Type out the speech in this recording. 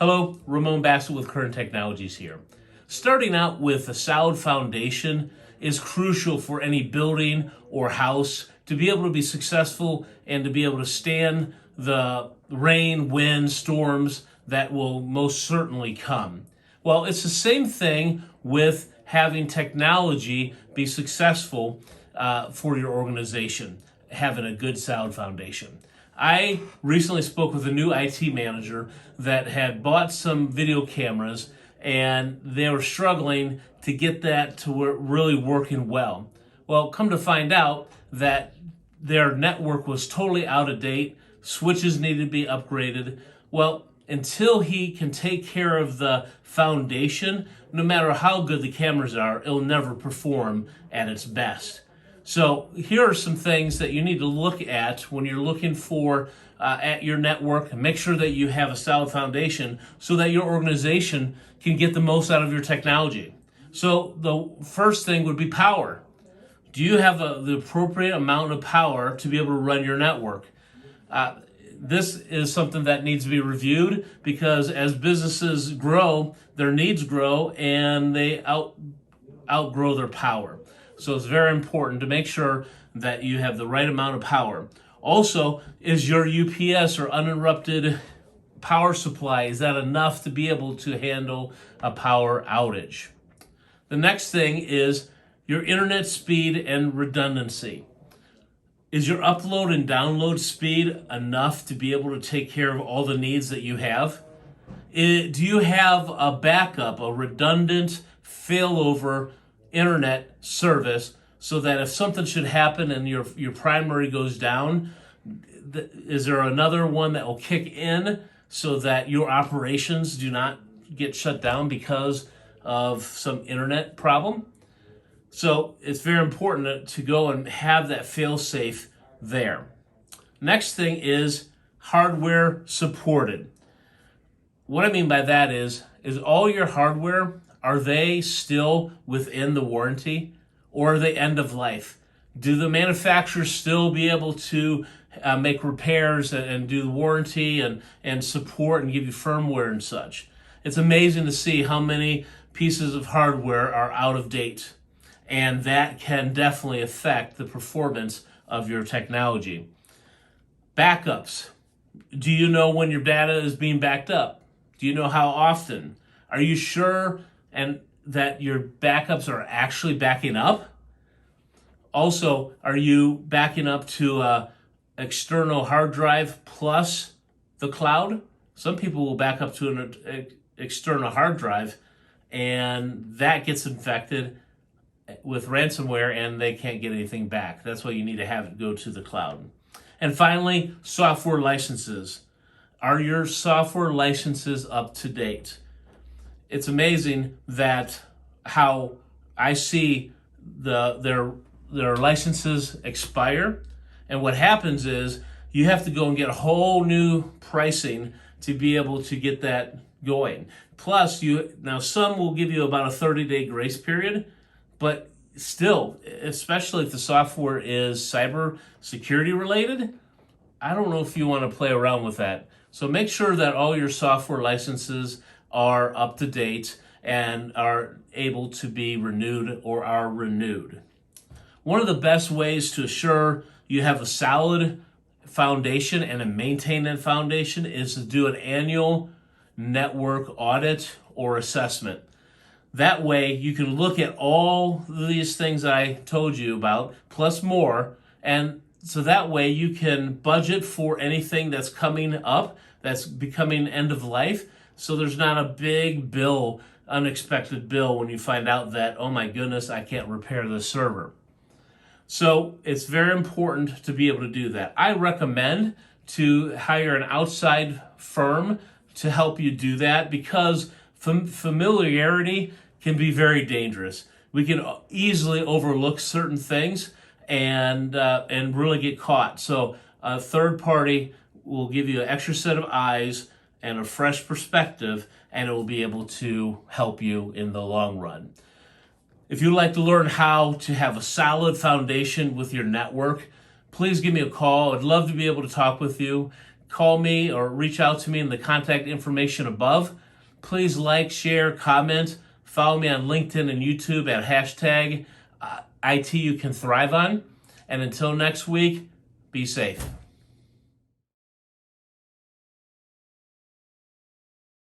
Hello, Ramon with Current Technologies here. Starting out with a solid foundation is crucial for any building or house to be able to be successful and to be able to stand the rain, wind, storms that will most certainly come. Well, it's the same thing with having technology be successful for your organization, having a good solid foundation. I recently spoke with a new IT manager that had bought some video cameras and they were struggling to get that to really working well. Well, come to find out that their network was totally out of date, switches needed to be upgraded. Well, until he can take care of the foundation, no matter how good the cameras are, it'll never perform at its best. So here are some things that you need to look at when you're looking for at your network. Make sure that you have a solid foundation so that your organization can get the most out of your technology. So the first thing would be power. Do you have the appropriate amount of power to be able to run your network? This is something that needs to be reviewed because as businesses grow, their needs grow and they outgrow their power. So it's very important to make sure that you have the right amount of power. Also, is your UPS or uninterrupted power supply, is that enough to be able to handle a power outage? The next thing is your internet speed and redundancy. Is your upload and download speed enough to be able to take care of all the needs that you have? Do you have a backup, a redundant failover internet service so that if something should happen and your primary goes down, is there another one that will kick in so that your operations do not get shut down because of some internet problem? So it's very important to go and have that fail-safe there. Next thing is hardware supported. What I mean by that is all your hardware, are they still within the warranty or are they end of life? Do the manufacturers still be able to make repairs and do the warranty and support and give you firmware and such? It's amazing to see how many pieces of hardware are out of date, and that can definitely affect the performance of your technology. Backups. Do you know when your data is being backed up? Do you know how often? Are you sure and that your backups are actually backing up? Also, are you backing up to an external hard drive plus the cloud? Some people will back up to an external hard drive and that gets infected with ransomware and they can't get anything back. That's why you need to have it go to the cloud. And finally, software licenses. Are your software licenses up to date? It's amazing that how I see their licenses expire, and what happens is you have to go and get a whole new pricing to be able to get that going. Plus, now some will give you about a 30-day grace period, but still, especially if the software is cyber security related, I don't know if you want to play around with that. So make sure that all your software licenses are up to date and are able to be renewed or are renewed. One of the best ways to assure you have a solid foundation and to maintain that foundation is to do an annual network audit or assessment. That way you can look at all these things I told you about, plus more, and so that way you can budget for anything that's coming up, that's becoming end of life, so there's not a big bill, unexpected bill when you find out that, oh my goodness, I can't repair the server. So it's very important to be able to do that. I recommend to hire an outside firm to help you do that because familiarity can be very dangerous. We can easily overlook certain things and really get caught. So a third party will give you an extra set of eyes and a fresh perspective, and it will be able to help you in the long run. If you'd like to learn how to have a solid foundation with your network, please give me a call. I'd love to be able to talk with you. call me or reach out to me in the contact information above. Please like, share, comment. Follow me on LinkedIn and YouTube at hashtag IT You Can Thrive On. And until next week, be safe.